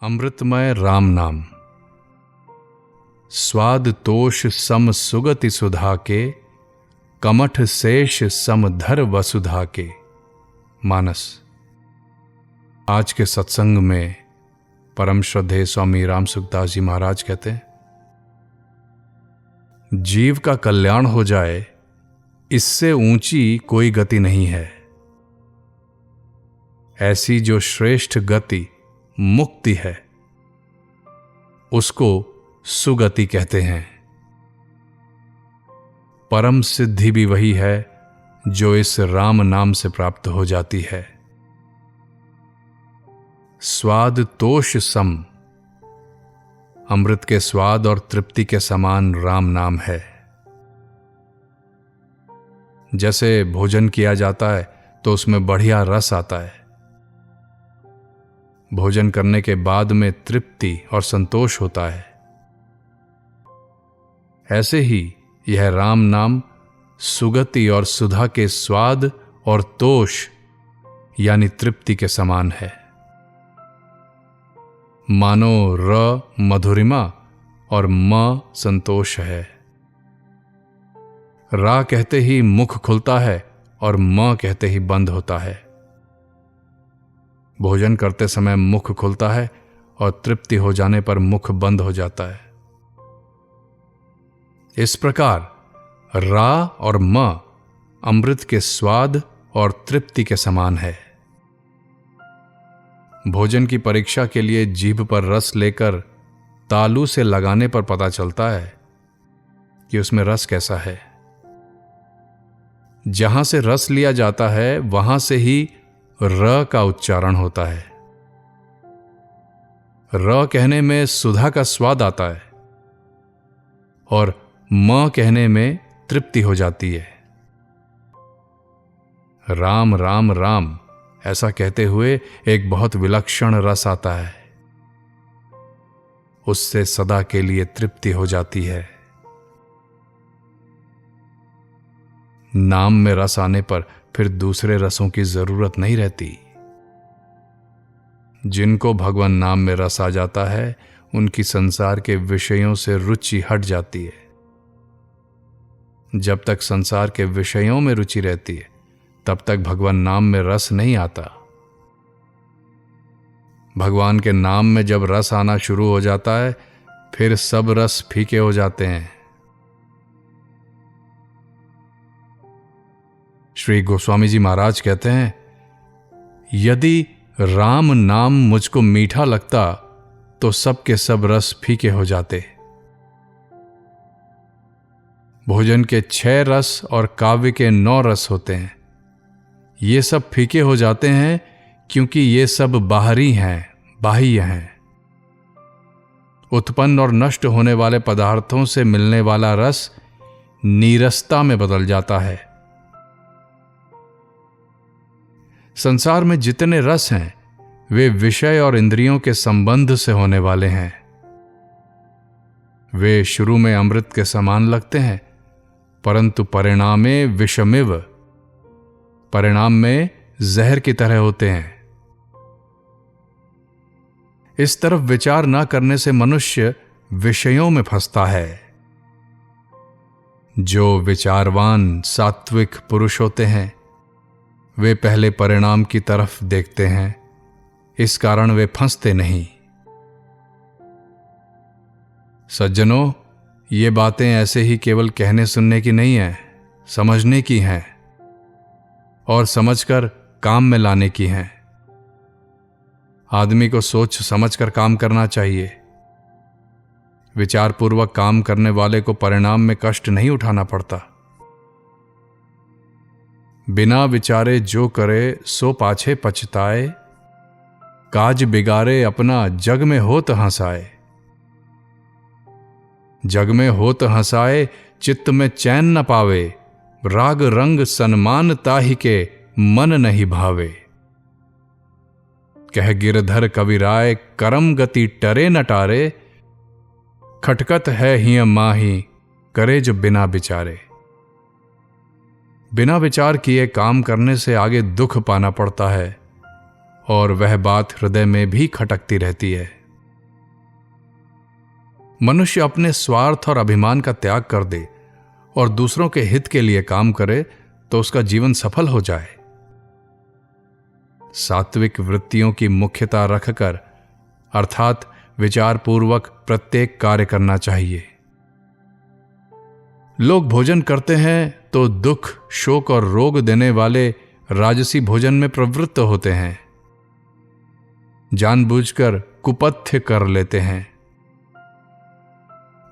अमृतमय राम नाम। स्वाद तोष सम सुगति सुधा के, कमठ शेष सम धर वसुधा के। मानस। आज के सत्संग में परम श्रद्धेय स्वामी राम सुखदास जी महाराज कहते हैं, जीव का कल्याण हो जाए इससे ऊंची कोई गति नहीं है। ऐसी जो श्रेष्ठ गति मुक्ति है उसको सुगति कहते हैं। परम सिद्धि भी वही है जो इस राम नाम से प्राप्त हो जाती है। स्वाद तोष सम, अमृत के स्वाद और तृप्ति के समान राम नाम है। जैसे भोजन किया जाता है तो उसमें बढ़िया रस आता है। भोजन करने के बाद में तृप्ति और संतोष होता है। ऐसे ही यह राम नाम सुगति और सुधा के स्वाद और तोष यानी तृप्ति के समान है। मानो र मधुरिमा और म संतोष है। रा कहते ही मुख खुलता है और म कहते ही बंद होता है। भोजन करते समय मुख खुलता है और तृप्ति हो जाने पर मुख बंद हो जाता है। इस प्रकार रा और म अमृत के स्वाद और तृप्ति के समान है। भोजन की परीक्षा के लिए जीभ पर रस लेकर तालू से लगाने पर पता चलता है कि उसमें रस कैसा है। जहां से रस लिया जाता है वहां से ही र का उच्चारण होता है। र कहने में सुधा का स्वाद आता है और म कहने में तृप्ति हो जाती है। राम राम राम ऐसा कहते हुए एक बहुत विलक्षण रस आता है। उससे सदा के लिए तृप्ति हो जाती है। नाम में रस आने पर फिर दूसरे रसों की जरूरत नहीं रहती। जिनको भगवान नाम में रस आ जाता है उनकी संसार के विषयों से रुचि हट जाती है। जब तक संसार के विषयों में रुचि रहती है तब तक भगवान नाम में रस नहीं आता। भगवान के नाम में जब रस आना शुरू हो जाता है फिर सब रस फीके हो जाते हैं। श्री गोस्वामी जी महाराज कहते हैं, यदि राम नाम मुझको मीठा लगता तो सब के सब रस फीके हो जाते। भोजन के 6 रस और काव्य के 9 रस होते हैं। ये सब फीके हो जाते हैं क्योंकि ये सब बाहरी हैं, बाह्य हैं। उत्पन्न और नष्ट होने वाले पदार्थों से मिलने वाला रस नीरसता में बदल जाता है। संसार में जितने रस हैं वे विषय और इंद्रियों के संबंध से होने वाले हैं। वे शुरू में अमृत के समान लगते हैं परंतु परिणामे विषमिव, परिणाम में जहर की तरह होते हैं। इस तरफ विचार न करने से मनुष्य विषयों में फंसता है। जो विचारवान सात्विक पुरुष होते हैं वे पहले परिणाम की तरफ देखते हैं, इस कारण वे फंसते नहीं। सज्जनों, ये बातें ऐसे ही केवल कहने सुनने की नहीं है, समझने की हैं और समझकर काम में लाने की हैं। आदमी को सोच समझकर काम करना चाहिए। विचारपूर्वक काम करने वाले को परिणाम में कष्ट नहीं उठाना पड़ता। बिना विचारे जो करे सो पाछे पछताए, काज बिगाड़े अपना जग में होत हंसाए। जग में होत हंसाए चित्त में चैन न पावे, राग रंग सन्मान ताहि के मन नहीं भावे। कह गिरधर कविराय करम गति टरे न टारे, खटकत है हिय माही करे जो बिना विचारे। बिना विचार किए काम करने से आगे दुख पाना पड़ता है और वह बात हृदय में भी खटकती रहती है। मनुष्य अपने स्वार्थ और अभिमान का त्याग कर दे और दूसरों के हित के लिए काम करे तो उसका जीवन सफल हो जाए। सात्विक वृत्तियों की मुख्यता रखकर अर्थात विचारपूर्वक प्रत्येक कार्य करना चाहिए। लोग भोजन करते हैं तो दुख, शोक और रोग देने वाले राजसी भोजन में प्रवृत्त होते हैं, जानबूझकर कुपथ्य कर लेते हैं।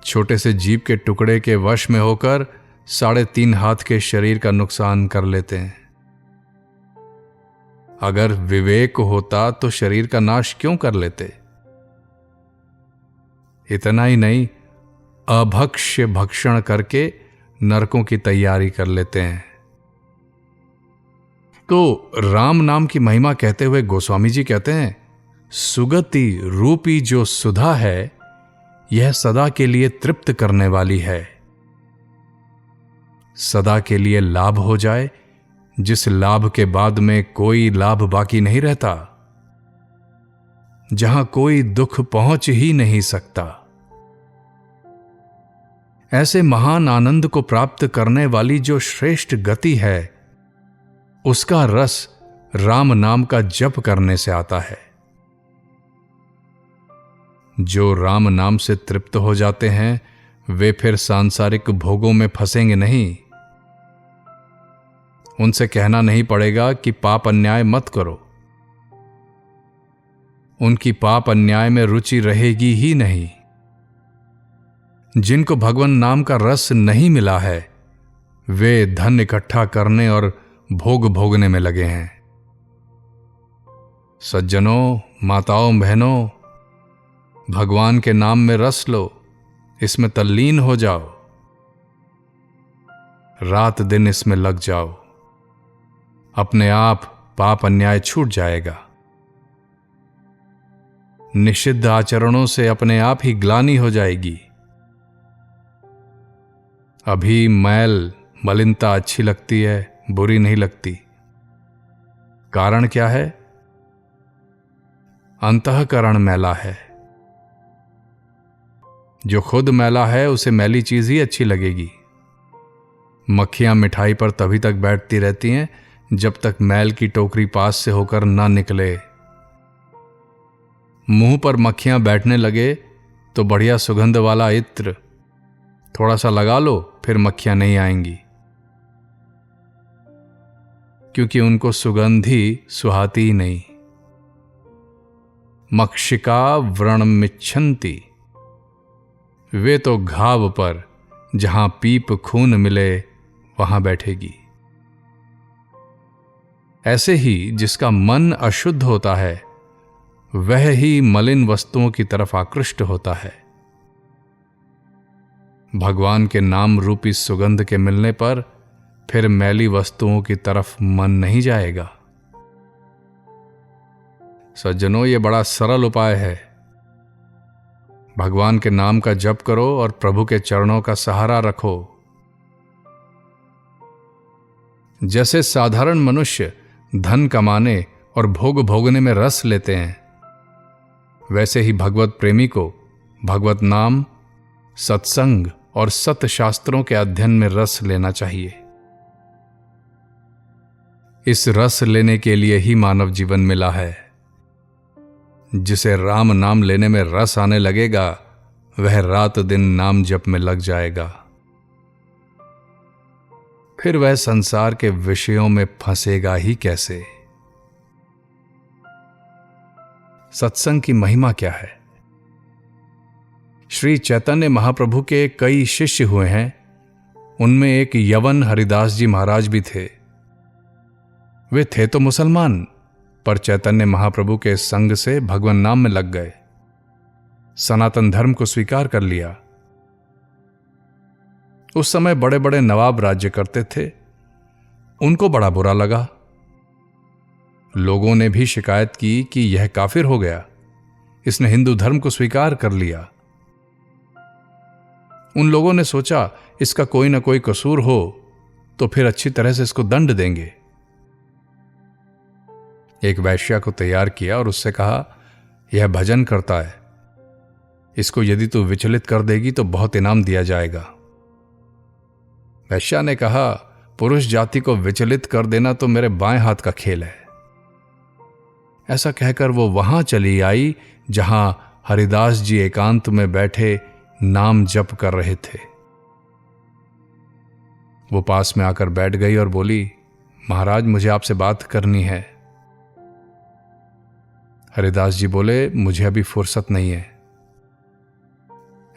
छोटे से जीभ के टुकड़े के वश में होकर 3.5 हाथ के शरीर का नुकसान कर लेते हैं। अगर विवेक होता तो शरीर का नाश क्यों कर लेते? इतना ही नहीं, अभक्ष्य भक्षण करके नरकों की तैयारी कर लेते हैं। तो राम नाम की महिमा कहते हुए गोस्वामी जी कहते हैं, सुगति रूपी जो सुधा है यह सदा के लिए तृप्त करने वाली है। सदा के लिए लाभ हो जाए, जिस लाभ के बाद में कोई लाभ बाकी नहीं रहता, जहां कोई दुख पहुंच ही नहीं सकता। ऐसे महान आनंद को प्राप्त करने वाली जो श्रेष्ठ गति है, उसका रस राम नाम का जप करने से आता है। जो राम नाम से तृप्त हो जाते हैं वे फिर सांसारिक भोगों में फंसेंगे नहीं। उनसे कहना नहीं पड़ेगा कि पाप अन्याय मत करो। उनकी पाप अन्याय में रुचि रहेगी ही नहीं। जिनको भगवान नाम का रस नहीं मिला है वे धन इकट्ठा करने और भोग भोगने में लगे हैं। सज्जनों, माताओं, बहनों, भगवान के नाम में रस लो, इसमें तल्लीन हो जाओ, रात दिन इसमें लग जाओ। अपने आप पाप अन्याय छूट जाएगा। निषिद्ध आचरणों से अपने आप ही ग्लानि हो जाएगी। अभी मैल, मलिनता अच्छी लगती है, बुरी नहीं लगती। कारण क्या है? अंतःकरण मैला है। जो खुद मैला है उसे मैली चीज ही अच्छी लगेगी। मक्खियां मिठाई पर तभी तक बैठती रहती हैं जब तक मैल की टोकरी पास से होकर ना निकले। मुंह पर मक्खियां बैठने लगे तो बढ़िया सुगंध वाला इत्र थोड़ा सा लगा लो, फिर मक्खियां नहीं आएंगी, क्योंकि उनको सुगंध ही सुहाती ही नहीं। मक्षिका व्रणमिच्छन्ति, वे तो घाव पर जहां पीप खून मिले वहां बैठेगी। ऐसे ही जिसका मन अशुद्ध होता है वह ही मलिन वस्तुओं की तरफ आकृष्ट होता है। भगवान के नाम रूपी सुगंध के मिलने पर फिर मैली वस्तुओं की तरफ मन नहीं जाएगा। सज्जनों, ये बड़ा सरल उपाय है। भगवान के नाम का जप करो और प्रभु के चरणों का सहारा रखो। जैसे साधारण मनुष्य धन कमाने और भोग भोगने में रस लेते हैं, वैसे ही भगवत प्रेमी को भगवत नाम, सत्संग और सत शास्त्रों के अध्ययन में रस लेना चाहिए। इस रस लेने के लिए ही मानव जीवन मिला है। जिसे राम नाम लेने में रस आने लगेगा वह रात दिन नाम जप में लग जाएगा। फिर वह संसार के विषयों में फंसेगा ही कैसे? सत्संग की महिमा क्या है? श्री चैतन्य महाप्रभु के कई शिष्य हुए हैं। उनमें एक यवन हरिदास जी महाराज भी थे। वे थे तो मुसलमान, पर चैतन्य महाप्रभु के संग से भगवान नाम में लग गए, सनातन धर्म को स्वीकार कर लिया। उस समय बड़े बड़े नवाब राज्य करते थे। उनको बड़ा बुरा लगा। लोगों ने भी शिकायत की कि यह काफिर हो गया, इसने हिंदू धर्म को स्वीकार कर लिया। उन लोगों ने सोचा इसका कोई ना कोई कसूर हो तो फिर अच्छी तरह से इसको दंड देंगे। एक वैश्या को तैयार किया और उससे कहा, यह भजन करता है, इसको यदि तू विचलित कर देगी तो बहुत इनाम दिया जाएगा। वैश्या ने कहा, पुरुष जाति को विचलित कर देना तो मेरे बाएं हाथ का खेल है। ऐसा कहकर वो वहां चली आई जहां हरिदास जी एकांत में बैठे नाम जप कर रहे थे। वो पास में आकर बैठ गई और बोली, महाराज मुझे आपसे बात करनी है। हरिदास जी बोले, मुझे अभी फुर्सत नहीं है।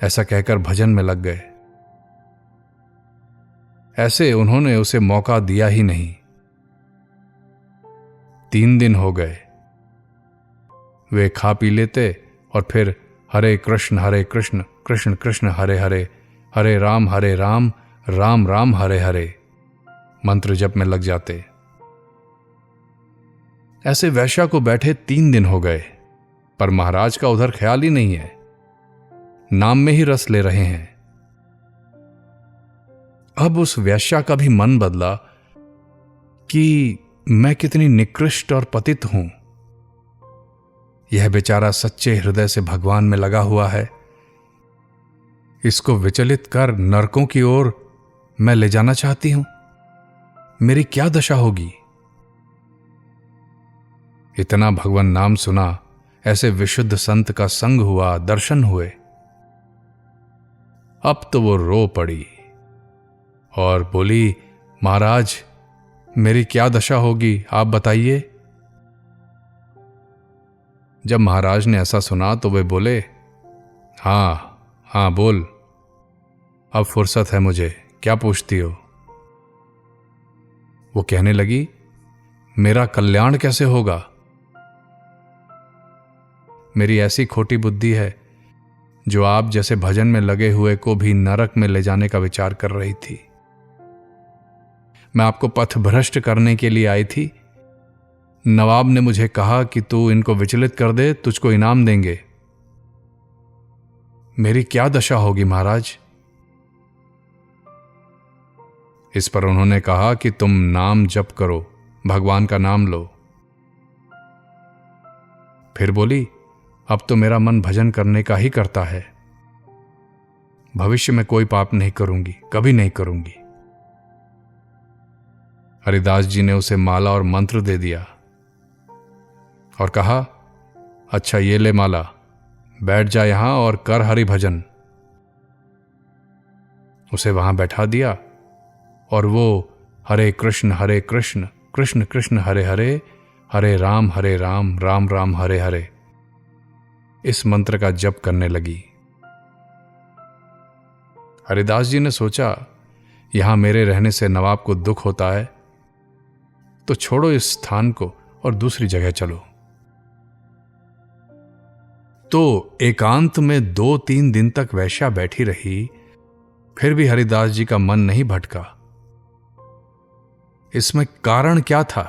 ऐसा कहकर भजन में लग गए। ऐसे उन्होंने उसे मौका दिया ही नहीं। 3 दिन हो गए। वे खा पी लेते और फिर हरे कृष्ण कृष्ण कृष्ण हरे हरे, हरे राम राम राम हरे हरे मंत्र जप में लग जाते। ऐसे वैश्या को बैठे 3 दिन हो गए, पर महाराज का उधर ख्याल ही नहीं है। नाम में ही रस ले रहे हैं। अब उस वैश्या का भी मन बदला कि मैं कितनी निकृष्ट और पतित हूं। यह बेचारा सच्चे हृदय से भगवान में लगा हुआ है। इसको विचलित कर नरकों की ओर मैं ले जाना चाहती हूं। मेरी क्या दशा होगी। इतना भगवान नाम सुना, ऐसे विशुद्ध संत का संग हुआ, दर्शन हुए। अब तो वो रो पड़ी और बोली, महाराज मेरी क्या दशा होगी, आप बताइए। जब महाराज ने ऐसा सुना तो वे बोले, हाँ बोल, अब फुर्सत है मुझे, क्या पूछती हो। वो कहने लगी, मेरा कल्याण कैसे होगा। मेरी ऐसी खोटी बुद्धि है जो आप जैसे भजन में लगे हुए को भी नरक में ले जाने का विचार कर रही थी। मैं आपको पथ भ्रष्ट करने के लिए आई थी। नवाब ने मुझे कहा कि तू इनको विचलित कर दे, तुझको इनाम देंगे। मेरी क्या दशा होगी महाराज। इस पर उन्होंने कहा कि तुम नाम जप करो, भगवान का नाम लो। फिर बोली, अब तो मेरा मन भजन करने का ही करता है। भविष्य में कोई पाप नहीं करूंगी, कभी नहीं करूंगी। हरिदास जी ने उसे माला और मंत्र दे दिया और कहा, अच्छा ये ले माला, बैठ जा यहां और कर हरि भजन। उसे वहां बैठा दिया और वो हरे कृष्ण कृष्ण कृष्ण हरे हरे, हरे राम राम राम हरे हरे इस मंत्र का जप करने लगी। हरिदास जी ने सोचा, यहां मेरे रहने से नवाब को दुख होता है, तो छोड़ो इस स्थान को और दूसरी जगह चलो। तो एकांत में 2-3 दिन तक वैश्या बैठी रही, फिर भी हरिदास जी का मन नहीं भटका। इसमें कारण क्या था।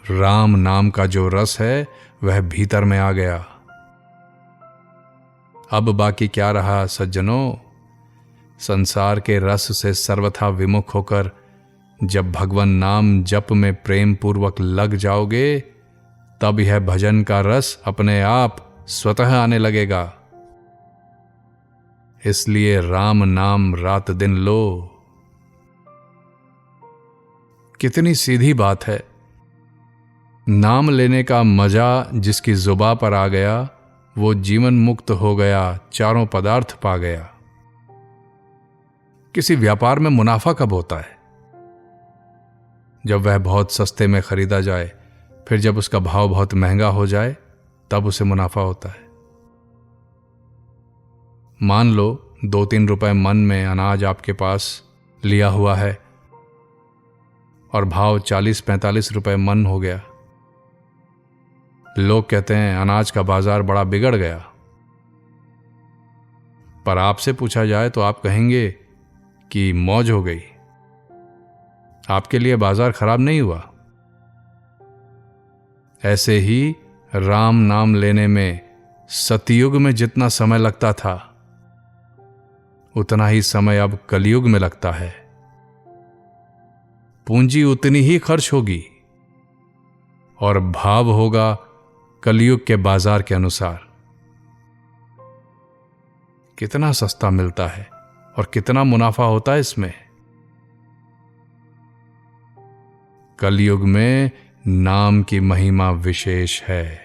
राम नाम का जो रस है वह भीतर में आ गया। अब बाकी क्या रहा सज्जनों। संसार के रस से सर्वथा विमुख होकर जब भगवान नाम जप में प्रेम पूर्वक लग जाओगे, तब यह भजन का रस अपने आप स्वतः आने लगेगा। इसलिए राम नाम रात दिन लो। कितनी सीधी बात है। नाम लेने का मजा जिसकी जुबां पर आ गया, वो जीवन मुक्त हो गया, चारों पदार्थ पा गया। किसी व्यापार में मुनाफा कब होता है। जब वह बहुत सस्ते में खरीदा जाए, फिर जब उसका भाव बहुत महंगा हो जाए, तब उसे मुनाफा होता है। मान लो 2-3 रुपए मन में अनाज आपके पास लिया हुआ है और भाव 40-45 रुपए मन हो गया। लोग कहते हैं अनाज का बाजार बड़ा बिगड़ गया। पर आपसे पूछा जाए तो आप कहेंगे कि मौज हो गई। आपके लिए बाजार खराब नहीं हुआ। ऐसे ही राम नाम लेने में सतयुग में जितना समय लगता था, उतना ही समय अब कलयुग में लगता है। पूंजी उतनी ही खर्च होगी और भाव होगा कलयुग के बाजार के अनुसार कितना सस्ता मिलता है और कितना मुनाफा होता है इसमें। कलयुग में नाम की महिमा विशेष है।